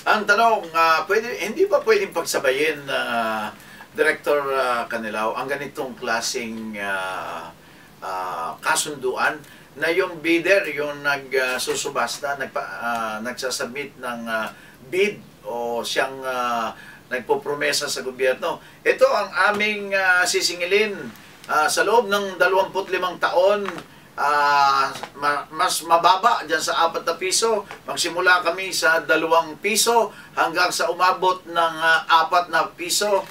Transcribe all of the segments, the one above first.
Ang tanong, hindi ba pwedeng pagsabayin, Director Canilao, ang ganitong klaseng kasunduan na yung bidder, yung nagsusubasta, nagsasubmit ng bid o siyang nagpopromesa sa gobyerno. Ito ang aming sisingilin sa loob ng 25 taon. Mas mababa dyan sa 4 na piso. Magsimula kami sa 2 piso hanggang sa umabot ng 4 na piso.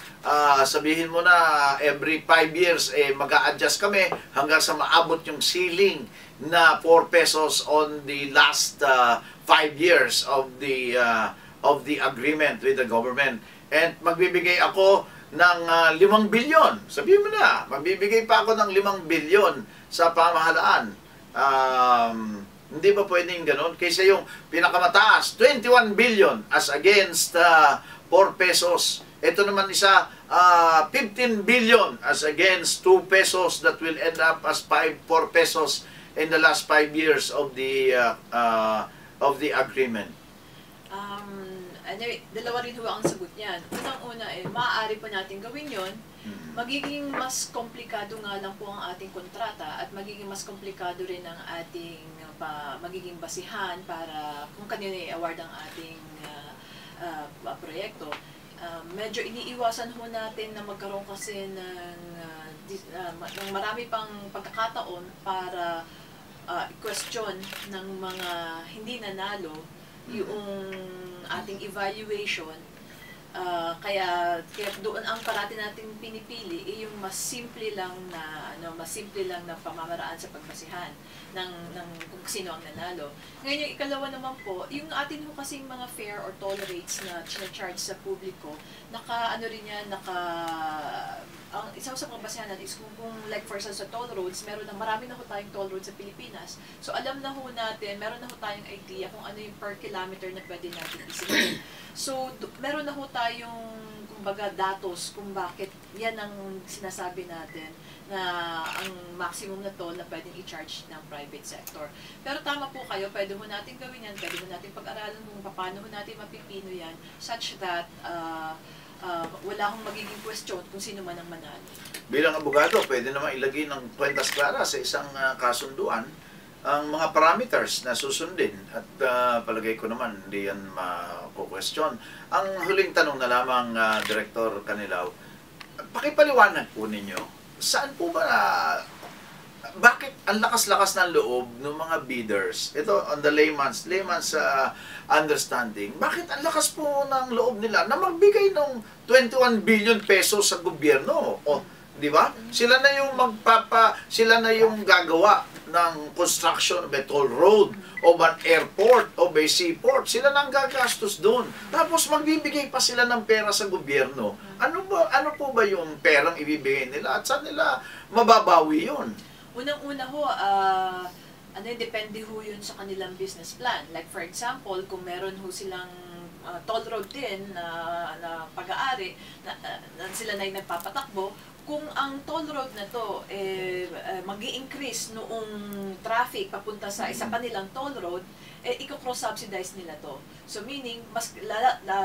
Sabihin mo na every 5 years mag-a-adjust kami hanggang sa maabot yung ceiling na 4 pesos on the last 5 years of the agreement with the government. And magbibigay ako ng 5 bilyon. Sabihin mo na, magbibigay pa ako ng 5 bilyon sa pamahalaan. Hindi ba pwedeng ganun? Kaysa yung pinakamataas, 21 billion as against 4 pesos. Ito naman isa, 15 billion as against 2 pesos that will end up as 4 pesos in the last 5 years of the agreement. Anyway, dalawa rin ho ang sagot niyan. Unang-una, maaari pa natin gawin yon. Magiging mas komplikado nga lang po ang ating kontrata at magiging mas komplikado rin ang ating magiging basihan para kung kanino i-award ang ating proyekto. Medyo iniiwasan ho natin na magkaroon kasi ng marami pang pagkakataon para question ng mga hindi nanalo yung ating evaluation. Kaya doon ang parati nating pinipili yung mas simple lang na pamamaraan sa pagbasihan ng kung sino ang nanalo. Ngayon yung ikalawa naman po, yung atin ho kasing mga fare or toll rates na charge sa publiko, ang isa sa mga basihan natin is kung like for instance sa toll roads, marami na ho tayong toll roads sa Pilipinas. So alam na ho natin, meron na ho tayong idea kung ano yung per kilometer na pwede natin isingin. So meron na ho tayong kumbaga datos kung bakit yan ang sinasabi natin na ang maximum na toll na pwedeng i-charge ng private sector. Pero tama po kayo, pwede ho natin gawin yan, pwede ho natin pag-aralan kung paano ho natin mapipino yan such that wala akong magiging question kung sino man ang manalo. Bilang abogado, pwede naman ilagay ng kwentas klara sa isang kasunduan ang mga parameters na susundin at palagay ko naman hindi yan ma-question. Ang huling tanong na lamang, Director Canilao, pakipaliwanag po ninyo, saan po ba bakit ang lakas-lakas ng loob ng mga bidders? Ito on the layman's understanding. Bakit ang lakas po ng loob nila na magbigay ng 21 billion pesos sa gobyerno? O, di ba? Sila na yung gagawa ng construction of a toll road o an airport o a seaport. Sila nang gagastos doon. Tapos magbibigay pa sila ng pera sa gobyerno. Ano po ba yung perang ibibigay nila at saan nila mababawi yun? Unang-una ho, depende ho yun sa kanilang business plan. Like for example, kung meron ho silang toll road din na pag-aari, sila na yung nagpapatakbo, kung ang toll road na to mag-i-increase noong traffic papunta sa isa kanilang toll road, i-cross-subsidize nila to. So meaning, mas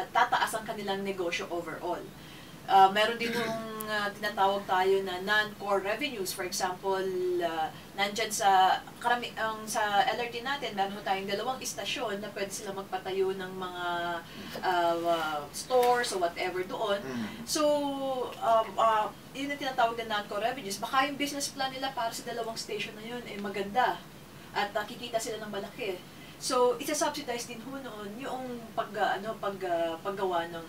tataas ang kanilang negosyo overall. Meron din yung tinatawag tayo na non-core revenues. For example, nandyan sa LRT natin, meron tayong 2 istasyon na pwede sila magpatayo ng mga stores o whatever doon. So, yun ang tinatawag na non-core revenues. Baka yung business plan nila para sa 2 station na yun maganda at nakikita sila ng malaki. So, isa-subsidize din ho noon yung paggawa ng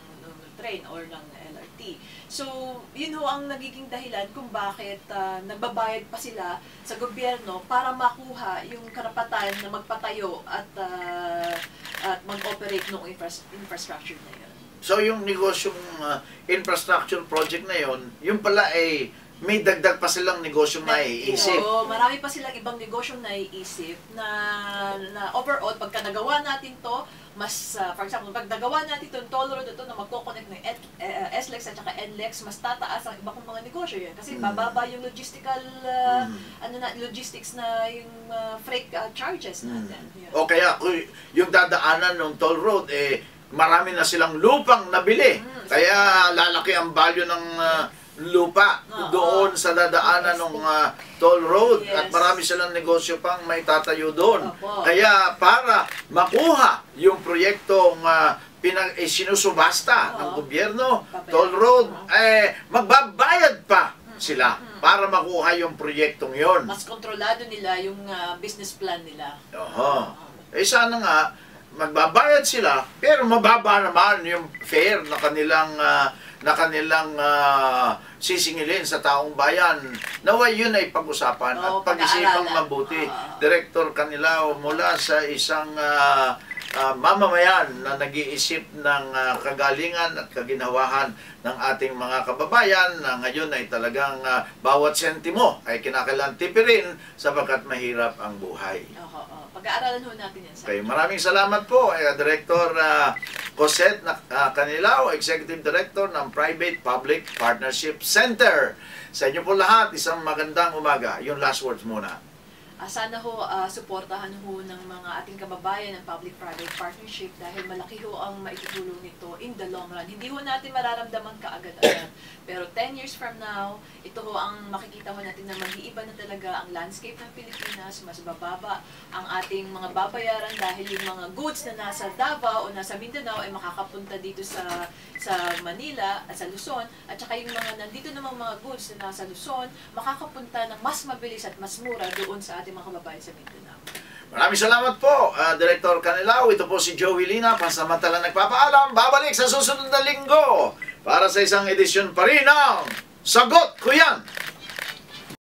train or ng LRT. So, yun ho ang nagiging dahilan kung bakit nagbabayad pa sila sa gobyerno para makuha yung karapatan na magpatayo at mag-operate ng infrastructure na yun. So, yung negosyong infrastructure project na yun, yung pala may dagdag pa silang negosyong naiisip. Oo, marami pa silang ibang negosyong naiisip na overall, pagka nagawa natin to, mas, for example, pag nagawa natin itong toll road ito na magkoconnect ng SLEX at saka NLEX, mas tataas ang iba kong mga negosyo yan. Kasi bababa yung logistical, logistics na yung freight charges natin. O kaya, yung dadaanan ng toll road, marami na silang lupang nabili. Kaya lalaki ang value ng lupa doon sa dadaanan ng toll road. Yes. At marami silang negosyo pang may tatayo doon. Opo. Kaya para makuha yung proyektong sinusubasta ng gobyerno, toll road, magbabayad pa sila para makuha yung proyektong yon. Mas kontrolado nila yung business plan nila. Oho. Sana nga, magbabayad sila, pero mababa naman yung fare na kanilang sisingilin sa taong bayan. Naway yun ay pag-usapan at pag-isipang mabuti. Direktor Canilao mula sa isang mamamayan na nag-iisip ng kagalingan at kaginhawahan ng ating mga kababayan na ngayon ay talagang bawat sentimo ay kinakailangan tipirin sapagkat mahirap ang buhay. Pag-aaralan ho natin yan. Okay, maraming salamat po, Director Cosette Canilao, Executive Director ng Private Public Partnership Center. Sa inyo po lahat, isang magandang umaga. Yung last words muna. Sana ho, suportahan ho ng mga ating kababayan ng public-private partnership dahil malaki ho ang maitutulong nito in the long run. Hindi ho natin mararamdaman kaagad-agad. Pero 10 years from now, ito ho ang makikita ho natin na mag-iiba na talaga ang landscape ng Pilipinas, mas bababa ang ating mga babayaran dahil yung mga goods na nasa Davao o nasa Mindanao ay makakapunta dito sa Manila at sa Luzon, at saka yung mga nandito namang mga goods na nasa Luzon makakapunta ng mas mabilis at mas mura doon sa ating mga kababayan sa Mindanao. Maraming salamat po, Director Canilao. Ito po si Joey Lina, pansamantala nagpapaalam. Babalik sa susunod na linggo para sa isang edisyon pa rin ng Sagot Ko Yan!